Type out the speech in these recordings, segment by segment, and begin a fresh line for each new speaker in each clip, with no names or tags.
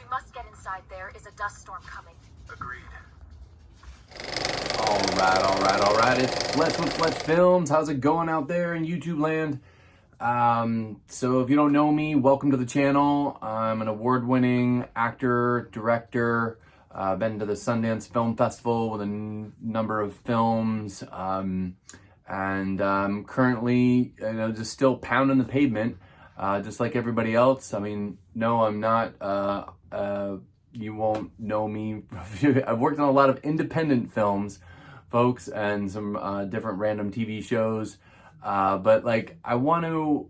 must get inside. There is a dust storm coming.
Agreed.
All right. It's Fletch with Fletch Films. How's it going out there in YouTube land? So if you don't know me, welcome to the channel. I'm an award-winning actor, director. Been to the Sundance Film Festival with a number of films. And currently, just still pounding the pavement, just like everybody else. I mean, no, I'm not. You won't know me. I've worked on a lot of independent films, folks, and some different random TV shows. But like, I want to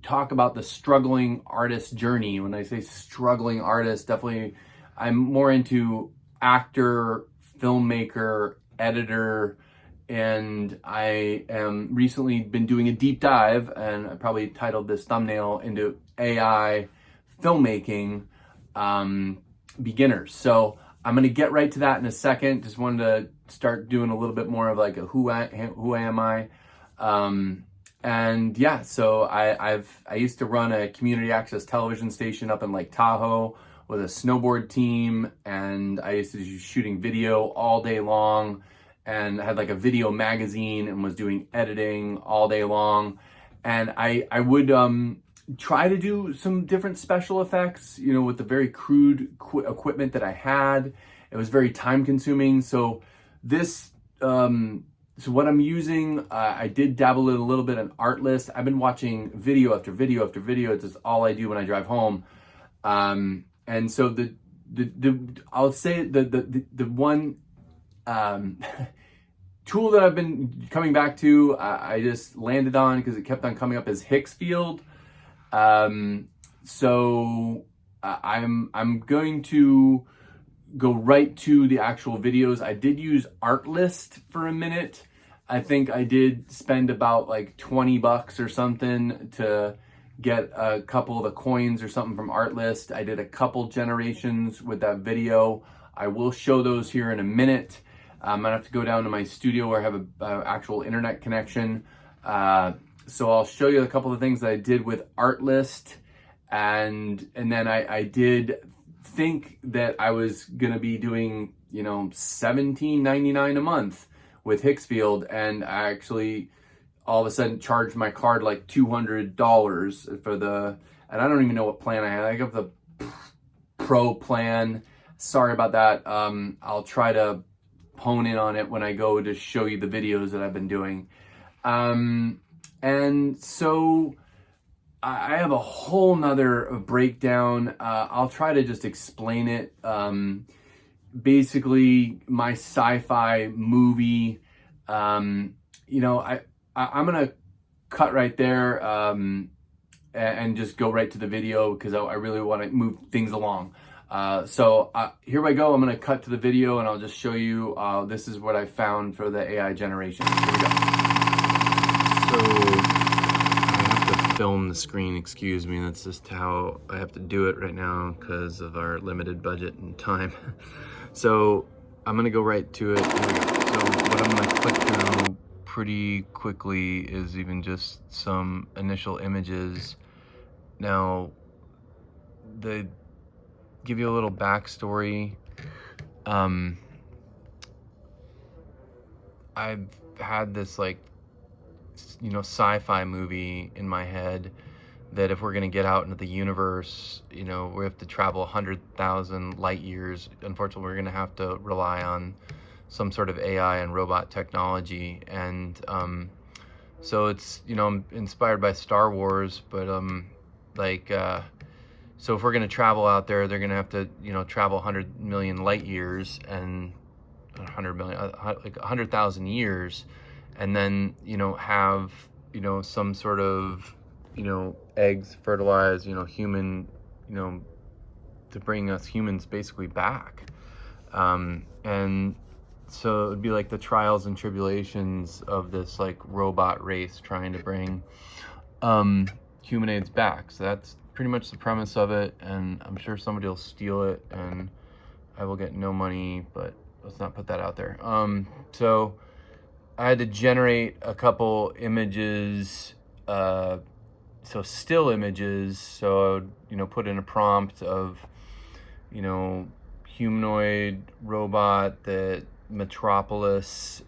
talk about the struggling artist journey. When I say struggling artist, definitely I'm more into actor, filmmaker, editor, and I am recently been doing a deep dive, and I probably titled this thumbnail, into AI filmmaking beginners. So I'm going to get right to that in a second. Just wanted to start doing a little bit more of like a who am I? And yeah, so I used to run a community access television station up in Lake Tahoe with a snowboard team, and I used to do shooting video all day long, and I had like a video magazine and was doing editing all day long. And I would try to do some different special effects, with the very crude equipment that I had. It was very time consuming. So this, so what I'm using, I did dabble in a little bit on Artlist. I've been watching video after video after video. It's just all I do when I drive home. And so I'll say the one tool that I've been coming back to, I just landed on because it kept on coming up as Hicksfield. So I'm going to go right to the actual videos. I did use Artlist for a minute. I think I did spend about like $20 or something to get a couple of the coins or something from Artlist. I did a couple generations with that video. I will show those here in a minute. I'm gonna have to go down to my studio where I have an actual internet connection. So I'll show you a couple of things that I did with Artlist, and then I did think that I was gonna be doing $17.99 a month with Hicksfield, and I actually all of a sudden charged my card like $200 for the, and I don't even know what plan I had. I got the Pro plan. Sorry about that. I'll try to hone in on it when I go to show you the videos that I've been doing. And so I have a whole nother breakdown. I'll try to just explain it. Basically, my sci-fi movie, I'm gonna cut right there and just go right to the video because I really want to move things along. So here we go. I'm gonna cut to the video and I'll just show you. This is what I found for the AI generation. Here we go. So I have to film the screen, excuse me. That's just how I have to do it right now because of our limited budget and time. So I'm gonna go right to it. Here we go. So what I'm gonna click through pretty quickly is even just some initial images. Now, they give you a little backstory. I've had this sci-fi movie in my head that if we're going to get out into the universe, we have to travel 100,000 light years. Unfortunately, we're going to have to rely on some sort of AI and robot technology. And so it's, I'm inspired by Star Wars, but so if we're going to travel out there, they're going to have to, travel 100 million light years and 100 million, like 100,000 years, and then, have, some sort of, eggs fertilize, human, to bring us humans basically back. And so it would be like the trials and tribulations of this like robot race trying to bring humanoids back. So that's pretty much the premise of it, and I'm sure somebody will steal it and I will get no money, but let's not put that out there. So I had to generate a couple images, so still images. So I would, put in a prompt of, you know, humanoid robot that Metropolis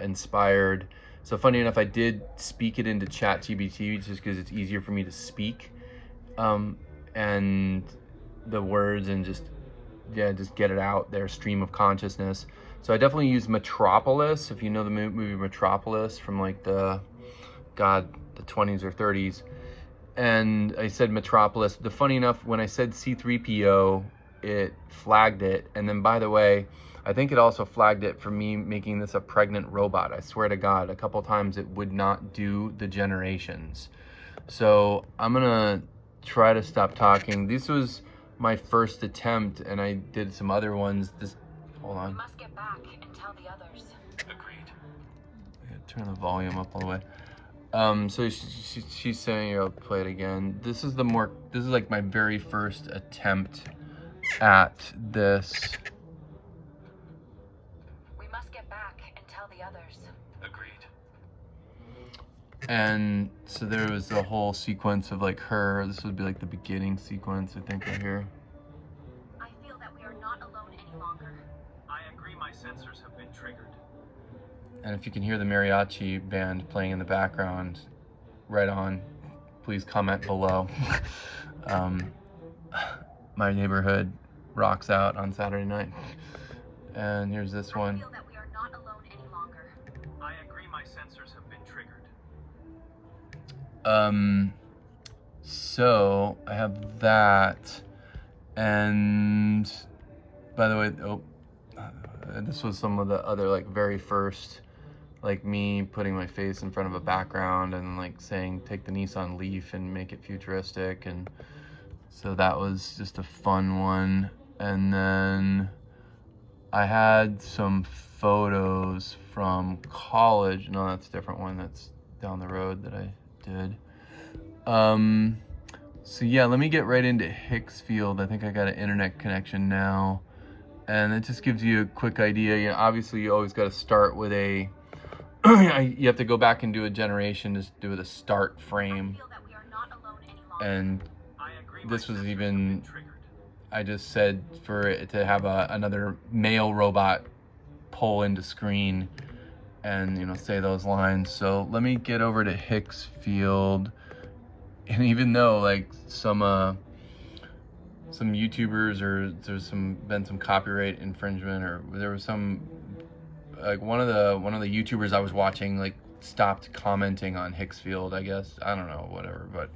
inspired. So funny enough, I did speak it into ChatGPT just because it's easier for me to speak, and the words, and just get it out there, stream of consciousness. So I definitely use Metropolis, if you know the movie Metropolis from like the 20s or 30s. And I said Metropolis. The funny enough, when I said C3PO, it flagged it. And then, by the way, I think it also flagged it for me making this a pregnant robot. I swear to God, a couple times it would not do the generations. So I'm gonna try to stop talking. This was my first attempt, and I did some other ones. Hold on.
We must get back and tell the others.
Agreed.
I gotta turn the volume up all the way. So she's saying, I'll play it again. This is like my very first attempt at this.
We must get back and tell the others.
Agreed.
And so there was a whole sequence of like her. This would be like the beginning sequence, I think, right here.
I feel that we are not alone any longer.
I agree, my sensors have been triggered.
And if you can hear the mariachi band playing in the background, right on, please comment below. My neighborhood rocks out on Saturday night. And here's this
I
one.
feel that we are not alone any longer.
I agree, my sensors have been triggered.
So I have that. And by the way, this was some of the other like very first, like me putting my face in front of a background and like saying take the Nissan Leaf and make it futuristic. And so that was just a fun one. And then I had some photos from college. No, that's a different one. That's down the road that I did. So yeah, let me get right into Hicksfield. I think I got an internet connection now. And it just gives you a quick idea. You know, obviously you always got to start with a, you have to go back and do a generation, just do the start frame.
I feel that we are not alone any longer.
And
I agree,
this
my
was
sensors
even,
have been triggered.
I just said for it to have another male robot pull into screen and, you know, say those lines. So let me get over to Hicksfield. And even though like some YouTubers, or there's been some copyright infringement, or there was some, like one of the YouTubers I was watching like stopped commenting on Hicksfield, I guess. I don't know, whatever, but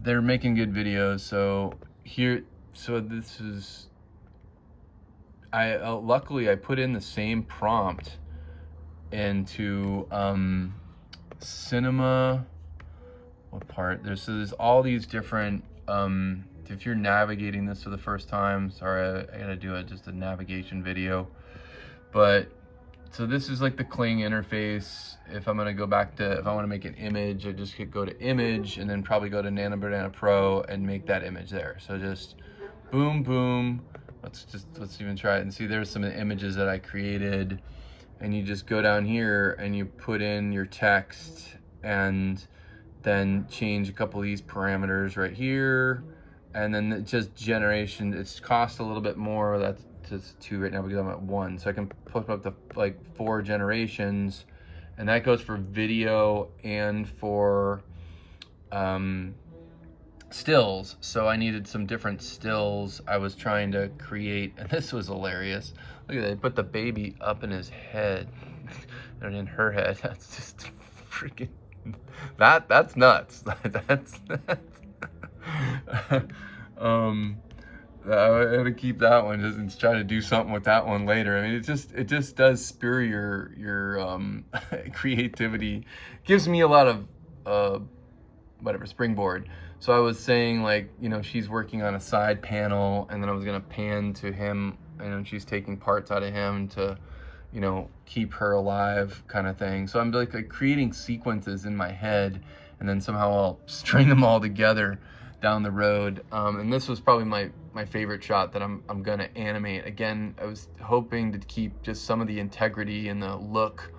they're making good videos. So this is, luckily I put in the same prompt into cinema. What part? There's all these different, if you're navigating this for the first time, sorry, I gotta do just a navigation video. But so this is like the Kling interface. If I'm gonna go back to, if I wanna make an image, I just could go to image and then probably go to Nano Banana Pro and make that image there. So just boom, boom. Let's even try it and see. There's some images that I created, and you just go down here and you put in your text and then change a couple of these parameters right here, and then it just generation. It's cost a little bit more. That's just 2 right now because I'm at 1, so I can put up to like 4 generations, and that goes for video and for stills. So I needed some different stills I was trying to create, and this was hilarious. Look at that, they put the baby up in his head and in her head. That's just freaking, that's nuts. that's I had to keep that one just and try to do something with that one later. I mean, it just does spur your creativity. Gives me a lot of whatever, springboard. So I was saying, like, you know, she's working on a side panel, and then I was gonna pan to him, and she's taking parts out of him to, you know, keep her alive, kind of thing. So I'm like creating sequences in my head, and then somehow I'll string them all together down the road. And this was probably my favorite shot that I'm gonna animate. Again, I was hoping to keep just some of the integrity and the look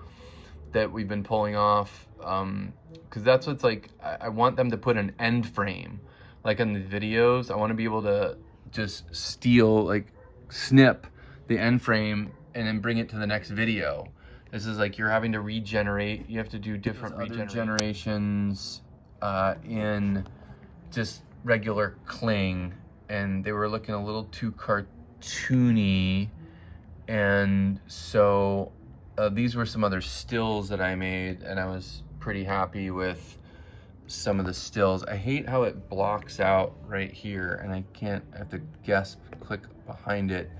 that we've been pulling off, because that's what's like, I want them to put an end frame, like in the videos. I want to be able to just steal, like snip the end frame and then bring it to the next video. This is like you're having to regenerate. You have to do different regenerations in just regular cling, and they were looking a little too cartoony. And so these were some other stills that I made, and I was pretty happy with some of the stills. I hate how it blocks out right here, and I have to click behind it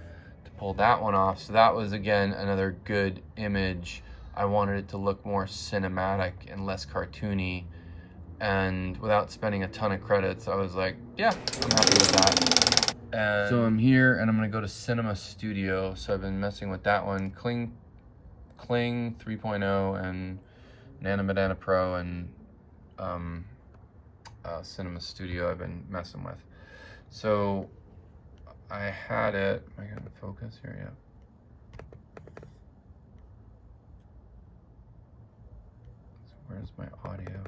to pull that one off. So that was, again, another good image. I wanted it to look more cinematic and less cartoony, and without spending a ton of credits, I was like, yeah, I'm happy with that. And so I'm here, and I'm gonna go to Cinema Studio. So I've been messing with that one, Kling 3.0 and Nano Banana Pro, and Cinema Studio I've been messing with. So I had it, am I gonna focus here? Yeah. So where's my audio?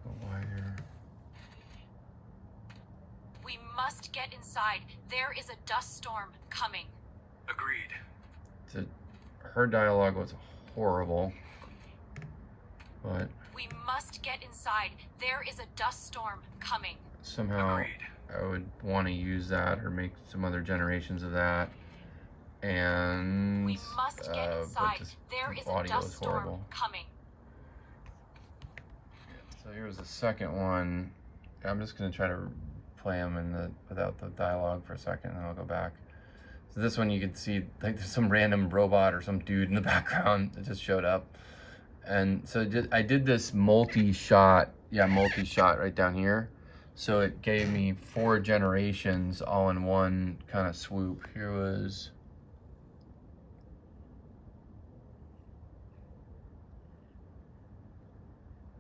Go wider.
We must get inside. There is a dust storm coming.
Agreed.
Her dialogue was horrible, but
We must get inside. There is a dust storm coming.
somehow
Agreed.
I would want to use that or make some other generations of that. And
We must get
but
inside.
just
There
the
is a
audio
dust
was
storm
horrible.
coming.
So here's the second one. I'm just gonna try to play them without the dialogue for a second, and then I'll go back. So this one you can see like there's some random robot or some dude in the background that just showed up. And so I did this multi-shot right down here. So it gave me 4 generations all in one kind of swoop. Here was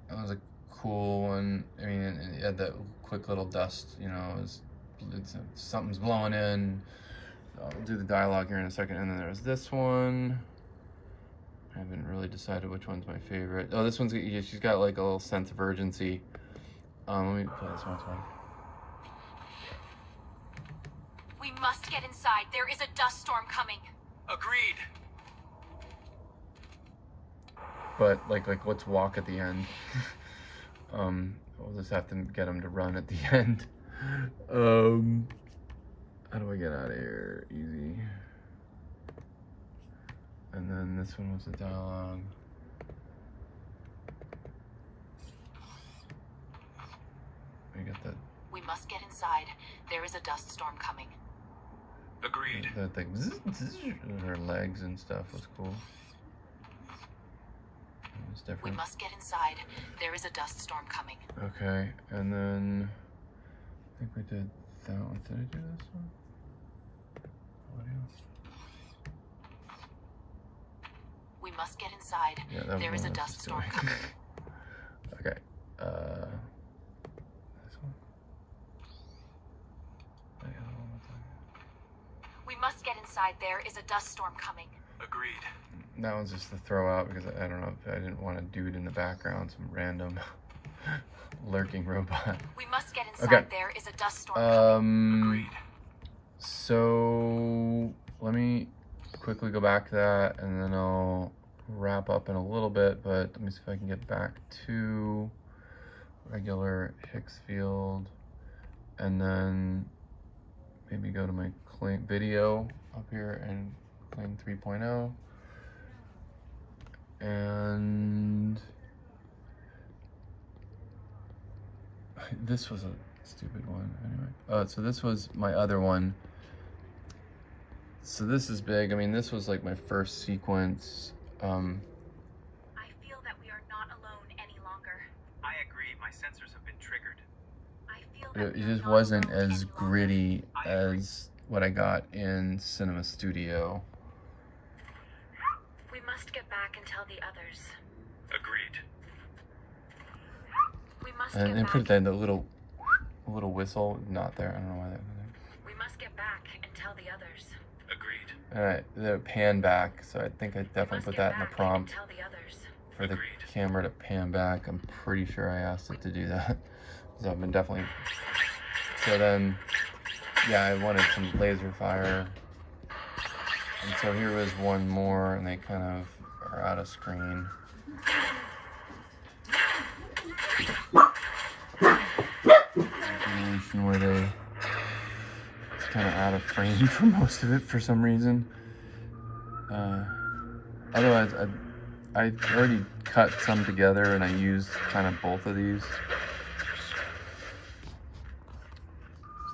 that was a cool one. I mean, it had that quick little dust, you know, something's blowing in. I'll do the dialogue here in a second. And then there's this one. I haven't really decided which one's my favorite. Oh, this one's, yeah, she's got like a little sense of urgency. Let me play this one.
We must get inside. There is a dust storm coming.
Agreed.
But like let's walk at the end. We'll just have to get him to run at the end. How do I get out of here? Easy. And then this one was the dialogue. I got that.
We must get inside. There is a dust storm coming.
Agreed.
That thing, her legs and stuff was cool. It was
We
different.
must get inside. There is a dust storm coming.
Okay, and then I think we did that one. Did I do this one? Audio?
We must get inside.
Yeah, that
There
was
is a
what I was
dust
just
storm
doing.
coming.
Okay. This one. I got it one more time.
We must get inside. There is a dust storm coming.
Agreed.
That one's just to throw out because I don't know if I didn't want a dude in the background, some random lurking robot.
We must get inside.
Okay.
There is a dust storm coming.
Agreed.
So let me quickly go back to that, and then I'll wrap up in a little bit. But let me see if I can get back to regular Higgs field, and then maybe go to my video up here and Kling 3.0. And this was a stupid one anyway. So this was my other one. So this is big. I mean, this was like my first sequence.
I feel that we are not alone any longer.
I agree. My sensors have been triggered.
I feel that
It
we are
just
not
wasn't
alone
as
any longer.
gritty
I agree.
as what I got in Cinema Studio.
We must get back and tell the others.
Agreed.
We must
And
get
they
back.
put that little whistle, not there. I don't know why that.
We must get back and tell the others.
Agreed.
And the pan back, so I think I
We
definitely
must
put
get
that in the
back and
prompt
tell the others.
for the
Agreed.
camera to pan back. I'm pretty sure I asked it to do that. So I've been definitely. So then yeah, I wanted some laser fire. And so here was one more, and they kind of are out of screen. Where they it's kind of out of frame for most of it for some reason. Otherwise, I already cut some together, and I used kind of both of these just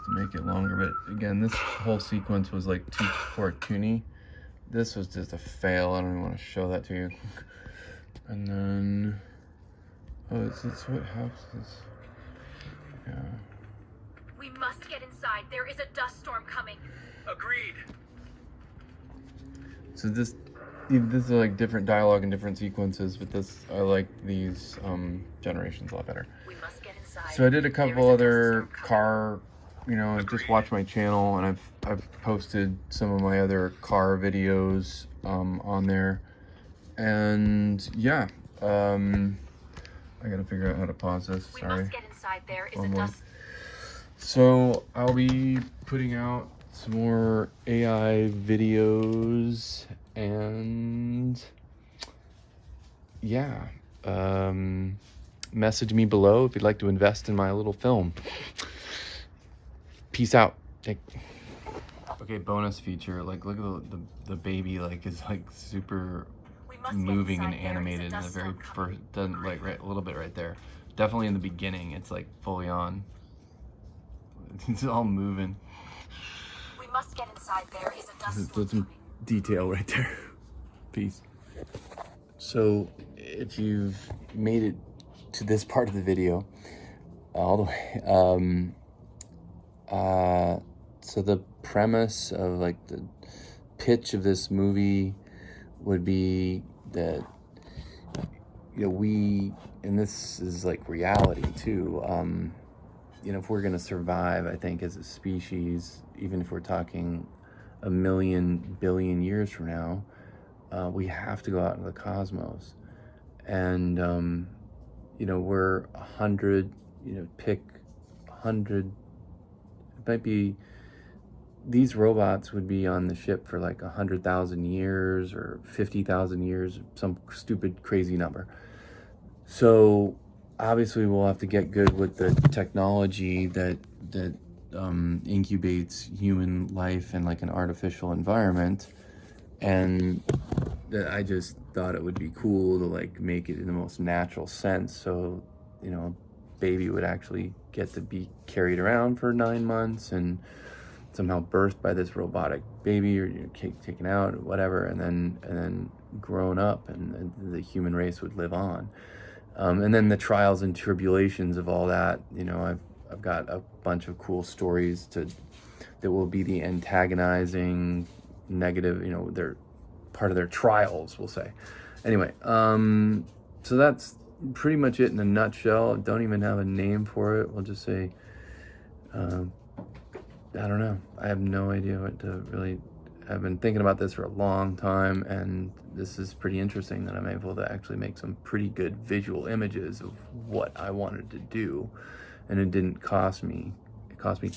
to make it longer. But again, this whole sequence was like too cartoony. This was just a fail. I don't even want to show that to you. And then, oh, is this what house is? Yeah.
We must get inside. There is a dust storm coming.
Agreed.
So this is like different dialogue and different sequences, but I like these generations a lot better.
We must get inside.
So I did a couple other
car.
car, just watch my channel, and I've posted some of my other car videos on there, and yeah, I gotta figure out how to pause this.
We
Sorry.
must get inside. There is
One
a
more.
dust.
So I'll be putting out some more AI videos, and yeah, message me below if you'd like to invest in my little film. Peace out. Okay, bonus feature. Like, look at the baby. Like, is like super
We must
moving
get
and
inside. There is a
animated in the
dust
very
storm coming.
first. Doesn't like right a little bit right there. Definitely in the beginning, it's like fully on. It's all moving.
We must get inside. There is a dust storm
There's some
coming.
detail right there. Peace. So if you've made it to this part of the video, all the way, so the premise of like the pitch of this movie would be that, we, and this is like reality too, if we're going to survive, I think, as a species, even if we're talking a million billion years from now, we have to go out into the cosmos. And, we're 100, pick 100, it might be, these robots would be on the ship for like 100,000 years or 50,000 years, some stupid, crazy number. So obviously we'll have to get good with the technology that incubates human life in like an artificial environment, and that I just thought it would be cool to like make it in the most natural sense. So a baby would actually get to be carried around for 9 months and somehow birthed by this robotic baby, or taken out, or whatever, and then grown up, and the human race would live on. And then the trials and tribulations of all that, I've got a bunch of cool stories that will be the antagonizing, negative, they're part of their trials, we'll say. Anyway, so that's pretty much it in a nutshell. Don't even have a name for it. We'll just say, I don't know. I have no idea what to really. I've been thinking about this for a long time, and this is pretty interesting that I'm able to actually make some pretty good visual images of what I wanted to do, and it didn't cost me. It cost me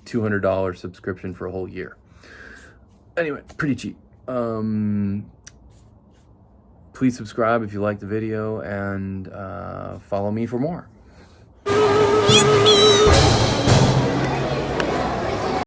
$200 subscription for a whole year. Anyway, pretty cheap. Please subscribe if you like the video, and follow me for more.